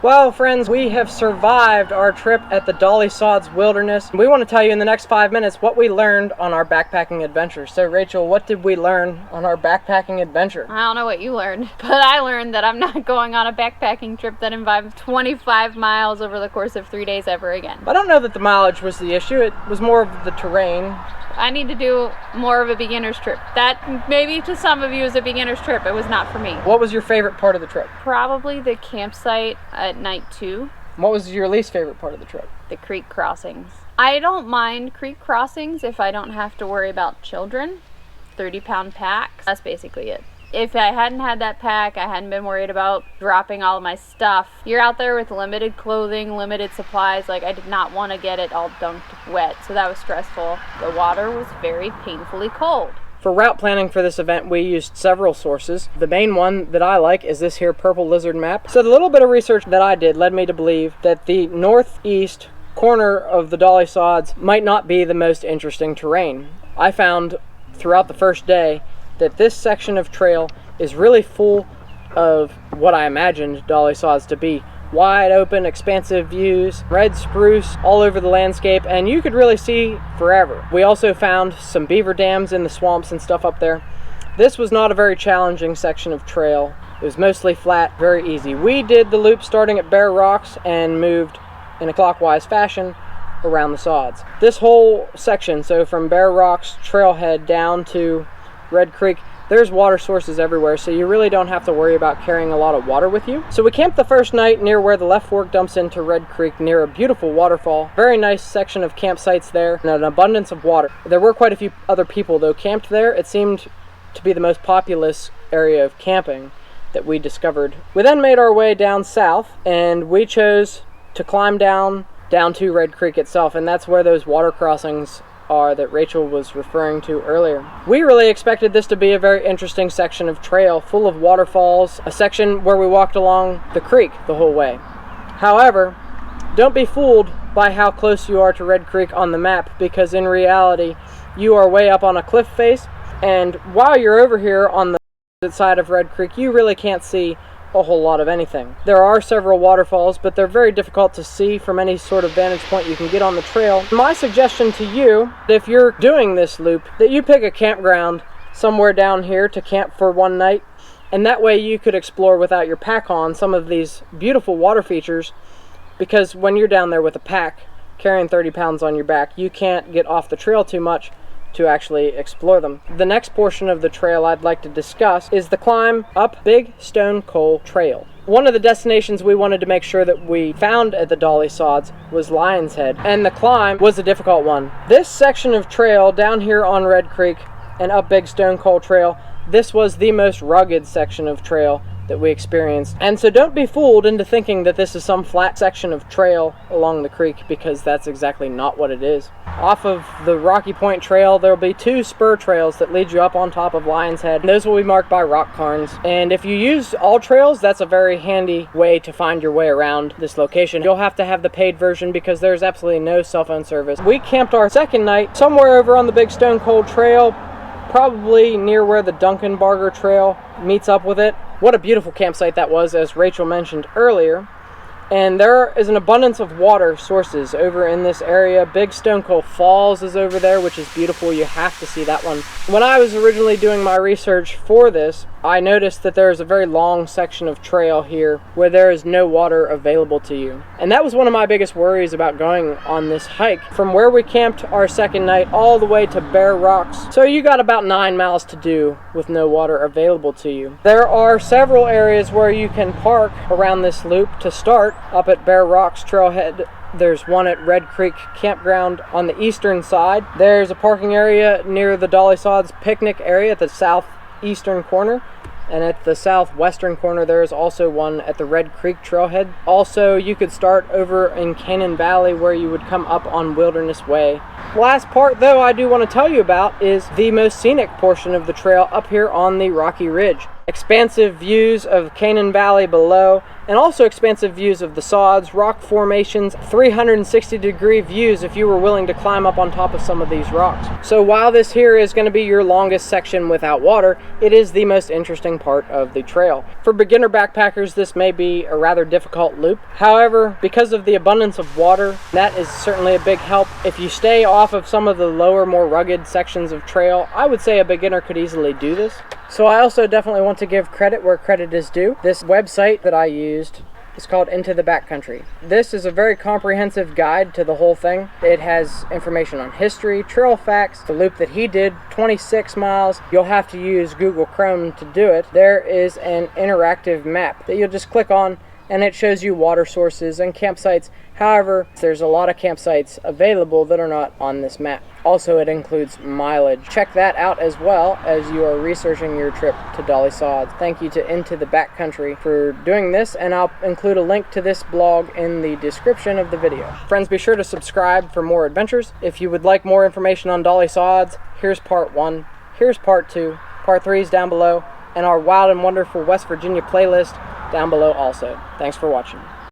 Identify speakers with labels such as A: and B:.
A: Well, friends, we have survived our trip at the Dolly Sods wilderness. We want to tell you in the next 5 minutes what we learned on our backpacking adventure. So, Rachel, what did we learn on our backpacking adventure?
B: I don't know what you learned, but I learned that I'm not going on a backpacking trip that involves 25 miles over the course of 3 days ever again.
A: I don't know that the mileage was the issue. It was more of the terrain.
B: I need to do more of a beginner's trip. That maybe to some of you is a beginner's trip. It was not for me.
A: What was your favorite part of the trip?
B: Probably the campsite at night 2.
A: What was your least favorite part of the trip?
B: The creek crossings. I don't mind creek crossings if I don't have to worry about children. 30-pound packs. That's basically it. If I hadn't had that pack, I hadn't been worried about dropping all of my stuff. You're out there with limited clothing, limited supplies. Like, I did not want to get it all dunked wet, so that was stressful. The water was very painfully cold.
A: For route planning for this event, we used several sources. The main one that I like is this here Purple Lizard map. So the little bit of research that I did led me to believe that the northeast corner of the Dolly Sods might not be the most interesting terrain. I found throughout the first day that this section of trail is really full of what I imagined Dolly Sods to be. Wide open, expansive views, red spruce all over the landscape, and you could really see forever. We also found some beaver dams in the swamps and stuff up there. This was not a very challenging section of trail. It was mostly flat, very easy. We did the loop starting at Bare Rocks and moved in a clockwise fashion around the Sods. This whole section, so from Bare Rocks trailhead down to Red Creek, there's water sources everywhere, so you really don't have to worry about carrying a lot of water with you. So we camped the first night near where the left fork dumps into Red Creek near a beautiful waterfall. Very nice section of campsites there and an abundance of water. There were quite a few other people though camped there. It seemed to be the most populous area of camping that we discovered. We then made our way down south and we chose to climb down to Red Creek itself, and that's where those water crossings are that Rachel was referring to earlier. We really expected this to be a very interesting section of trail full of waterfalls, a section where we walked along the creek the whole way. However, don't be fooled by how close you are to Red Creek on the map, because in reality you are way up on a cliff face, and while you're over here on the side of Red Creek you really can't see a whole lot of anything. There are several waterfalls, but they're very difficult to see from any sort of vantage point you can get on the trail. My suggestion to you, if you're doing this loop, that you pick a campground somewhere down here to camp for one night, and that way you could explore without your pack on some of these beautiful water features, because when you're down there with a pack carrying 30 pounds on your back, you can't get off the trail too much to actually explore them. The next portion of the trail I'd like to discuss is the climb up Big Stone Coal Trail. One of the destinations we wanted to make sure that we found at the Dolly Sods was Lion's Head, and the climb was a difficult one. This section of trail down here on Red Creek and up Big Stone Coal Trail, this was the most rugged section of trail that we experienced. And so don't be fooled into thinking that this is some flat section of trail along the creek, because that's exactly not what it is. Off of the Rocky Point Trail, there will be 2 spur trails that lead you up on top of Lion's Head. Those will be marked by rock cairns. And if you use all trails, that's a very handy way to find your way around this location. You'll have to have the paid version because there's absolutely no cell phone service. We camped our second night somewhere over on the Big Stone Coal Trail, probably near where the Duncan-Barger Trail meets up with it. What a beautiful campsite that was, as Rachel mentioned earlier. And there is an abundance of water sources over in this area. Big Stone Coal Falls is over there, which is beautiful. You have to see that one. When I was originally doing my research for this, I noticed that there is a very long section of trail here where there is no water available to you. And that was one of my biggest worries about going on this hike. From where we camped our second night all the way to Bare Rocks. So you got about 9 miles to do with no water available to you. There are several areas where you can park around this loop to start. Up at Bare Rocks trailhead, there's one at Red Creek Campground on the eastern side. There's a parking area near the Dolly Sods picnic area at the southeastern corner. And at the southwestern corner, there is also one at the Red Creek trailhead. Also, you could start over in Cannon Valley where you would come up on Wilderness Way. Last part, though, I do want to tell you about is the most scenic portion of the trail up here on the Rocky Ridge. expansive views of Canaan Valley below, and also expansive views of the Sods, rock formations, 360-degree views if you were willing to climb up on top of some of these rocks. So while this here is going to be your longest section without water, it is the most interesting part of the trail. For beginner backpackers, this may be a rather difficult loop. However, because of the abundance of water, that is certainly a big help. If you stay off of some of the lower, more rugged sections of trail, I would say a beginner could easily do this. So I also definitely want to give credit where credit is due. This website that I used is called Into the Backcountry. This is a very comprehensive guide to the whole thing. It has information on history, trail facts, the loop that he did, 26 miles. You'll have to use Google Chrome to do it. There is an interactive map that you'll just click on, and it shows you water sources and campsites. However, there's a lot of campsites available that are not on this map. Also, it includes mileage. Check that out as well as you are researching your trip to Dolly Sods. Thank you to Into the Backcountry for doing this, and I'll include a link to this blog in the description of the video. Friends, be sure to subscribe for more adventures. If you would like more information on Dolly Sods, here's part 1, here's part 2, part 3 is down below, and our Wild and Wonderful West Virginia playlist down below also. Thanks for watching.